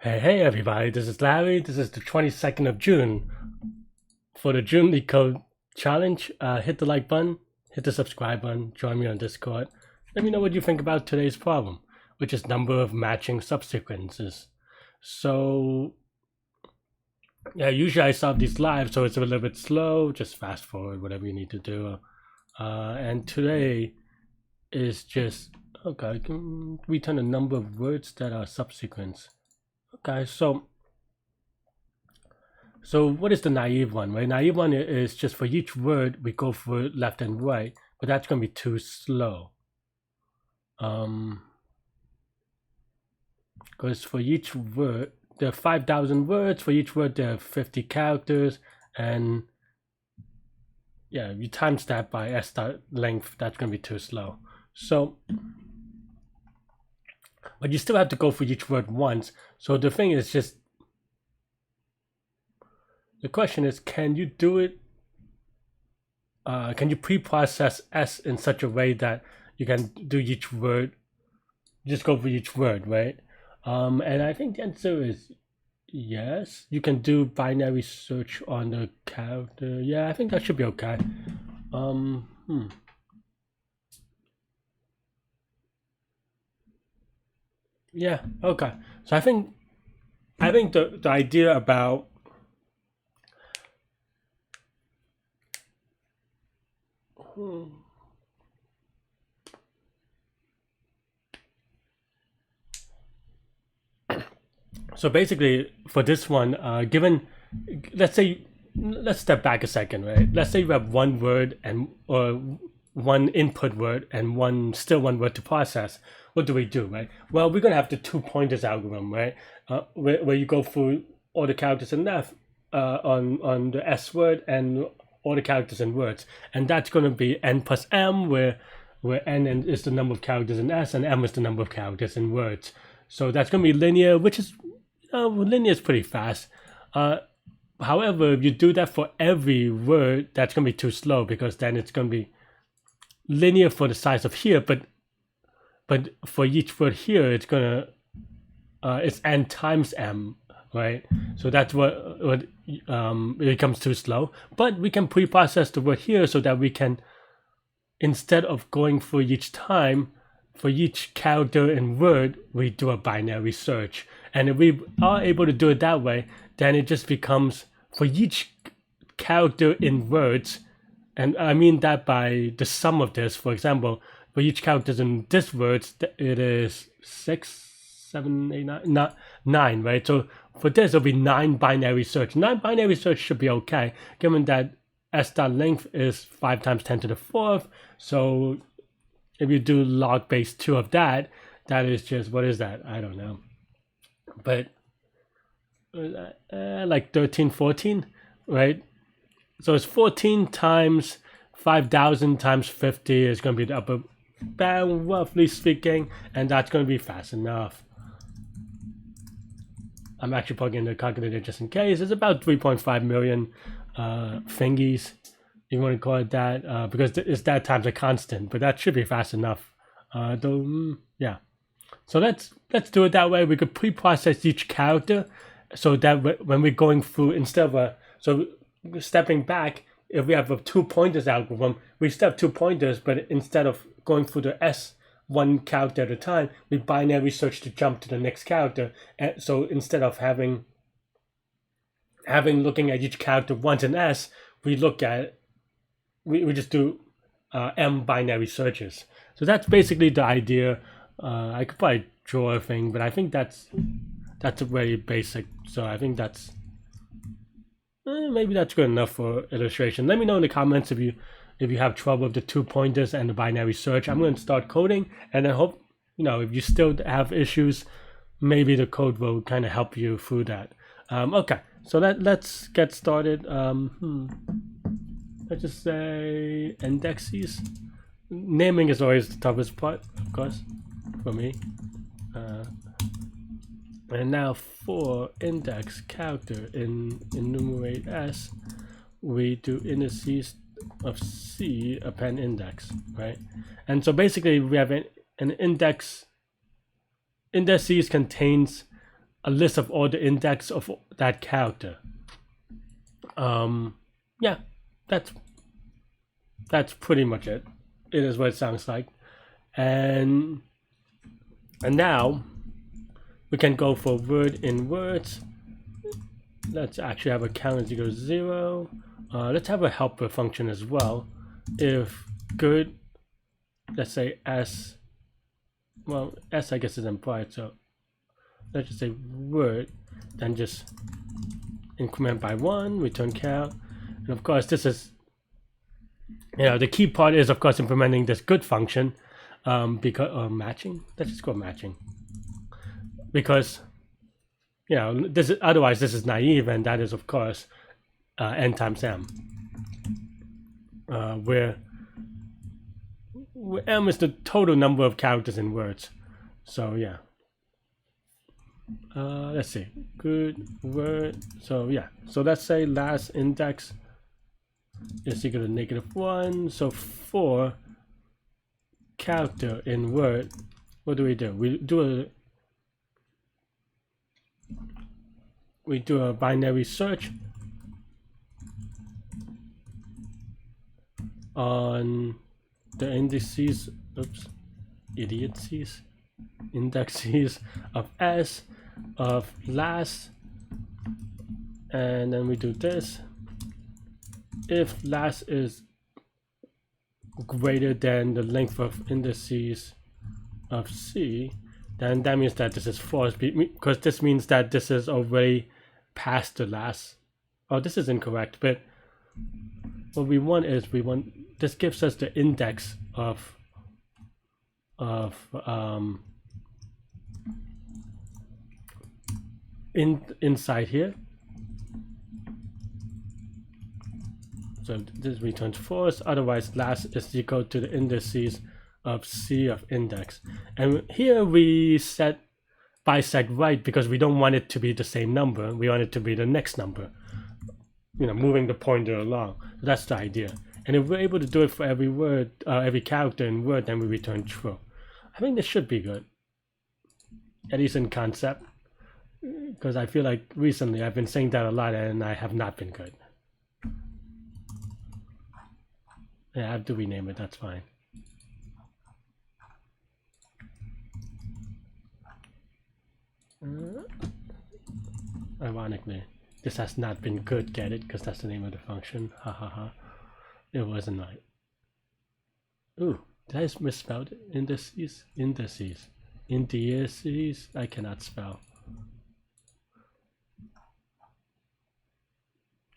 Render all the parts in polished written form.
Hey everybody, this is Larry. This is the 22nd of June. For the June Leetcode challenge, hit the like button, hit the subscribe button, join me on Discord. Let me know what you think about today's problem, which is number of matching subsequences. So, yeah, usually I solve these live, so it's a little bit slow. Just fast forward, whatever you need to do. And today is just, okay, I can return a number of words that are subsequence. Okay, so what is the naive one, right? Naive one is just for each word we go for left and right, but that's going to be too slow. Because for each word, there are 5,000 words. For each word, there are 50 characters, and yeah, you times that by s length, that's going to be too slow. So, but you still have to go for each word once. So the thing is just, the question is, can you do it? Can you pre-process S in such a way that you can do each word, just go for each word, right? And I think the answer is yes. You can do binary search on the character. Yeah, I think that should be okay. Yeah, okay. So I think the idea about so basically for this one, given, let's step back a second, right? Let's say you have one word and or one input word and one word to process. What do we do, right? Well, we're gonna have the 2 pointers algorithm, right? Where you go through all the characters in F on the S word and all the characters in words, and that's gonna be n plus m, where n is the number of characters in S and m is the number of characters in words. So that's gonna be linear, which is linear is pretty fast. However, if you do that for every word, that's gonna be too slow, because then it's gonna be linear for the size of here, but for each word here, it's gonna it's n times m, right? So that's what it becomes too slow. But we can pre-process the word here so that we can, instead of going for each time, for each character and word, we do a binary search. And if we are able to do it that way, then it just becomes, for each character in words, and I mean that by the sum of this. For example, for each character in this words, it is 6, 7, 8, 9, right? So for this, it'll be 9 binary search. 9 binary search should be okay, given that s.length is 5 times 10 to the 4th. So if you do log base 2 of that, that is just, what is that? I don't know. But like 13, 14, right? So it's 14 times 5,000 times 50 is going to be the upper bound, roughly speaking, and that's going to be fast enough. I'm actually plugging in the calculator just in case. It's about 3.5 million thingies, you want to call it that, because it's that times a constant, but that should be fast enough. Yeah. So let's do it that way. We could pre-process each character, so that when we're going through, instead of so stepping back, if we have a 2 pointers algorithm, we still have 2 pointers, but instead of going through the S one character at a time, we binary search to jump to the next character. And so instead of having looking at each character once in S, we just do m binary searches. So that's basically the idea. I could probably draw a thing, but I think that's very basic. So I think that's maybe that's good enough for illustration. Let me know in the comments if you have trouble with the 2 pointers and the binary search. I'm going to start coding, and I hope, if you still have issues, maybe the code will kind of help you through that. Okay, so let's get started. Let's just say indexes. Naming is always the toughest part, of course, for me. And now for index character in enumerate S, we do indices of C append index, right? And so basically we have an index. Indices contains a list of all the index of that character. Yeah, that's pretty much it. It is what it sounds like. And now we can go for word in words. Let's actually have a count as equals 0. Let's have a helper function as well. If good, let's say s, well, s I guess is implied, so let's just say word, then just increment by 1, return count. And of course this is, the key part is of course implementing this good function, because matching, let's just go matching, because this is, otherwise this is naive, and that is of course n times m, where m is the total number of characters in words. So yeah, let's see, good word. So yeah, so let's say last index is equal to -1. So for character in word, what do? We do a binary search on the indexes of s of last, and then we do this. If last is greater than the length of indices of c, then that means that this is false, because this means that this is already past the last. Oh, this is incorrect, but what we want is, this gives us the index of inside here. So this returns false, otherwise last is equal to the indices of c of index. And here we set bisect right because we don't want it to be the same number, we want it to be the next number, moving the pointer along. So that's the idea. And if we're able to do it for every word, every character in word, then we return true. I think this should be good, at least in concept, because I feel like recently I've been saying that a lot and I have not been good. Yeah, I have to rename it, that's fine. Ironically, this has not been good, get it? Because that's the name of the function. Ha ha ha. It wasn't right. Ooh, did I misspell it? Indices? Indices? I cannot spell.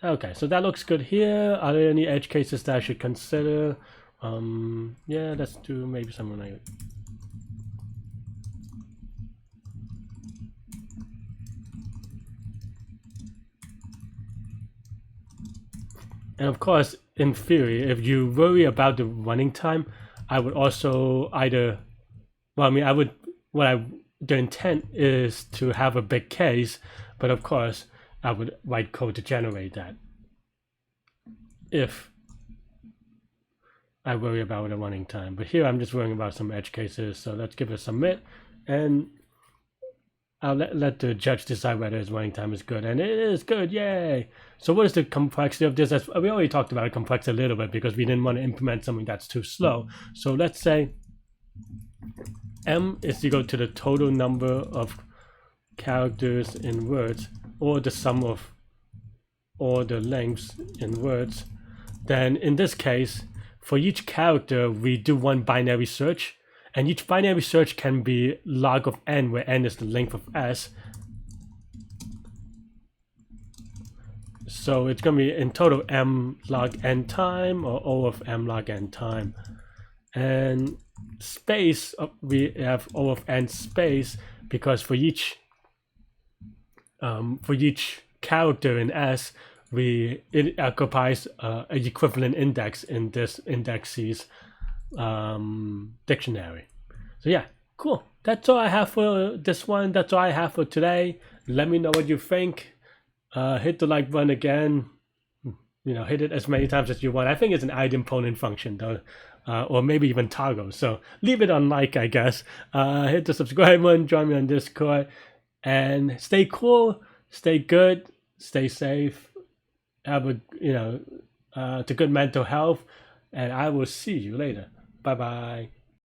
Okay, so that looks good here. Are there any edge cases that I should consider? Yeah, let's do maybe something like it. And of course, in theory, if you worry about the running time, I would also either, well, I mean, the intent is to have a big case, but of course, I would write code to generate that if I worry about the running time. But here I'm just worrying about some edge cases, so let's give it a submit, and I'll let the judge decide whether his running time is good, and it is good, yay! So what is the complexity of this? We already talked about complexity a little bit because we didn't want to implement something that's too slow. So let's say m is equal to the total number of characters in words, or the sum of all the lengths in words. Then in this case, for each character, we do one binary search. And each binary search can be log of n, where n is the length of s. So it's going to be in total m log n time, or O of m log n time. And space, we have O of n space, because for each character in s, it occupies an equivalent index in this indexes dictionary. So yeah, cool. That's all I have for this one. That's all I have for today. Let me know what you think. Hit the like button again. Hit it as many times as you want. I think it's an idempotent function though, or maybe even toggle. So leave it on like, I guess. Hit the subscribe button. Join me on Discord. and stay cool, stay good, stay safe, have a to good mental health, and I will see you later. Bye bye.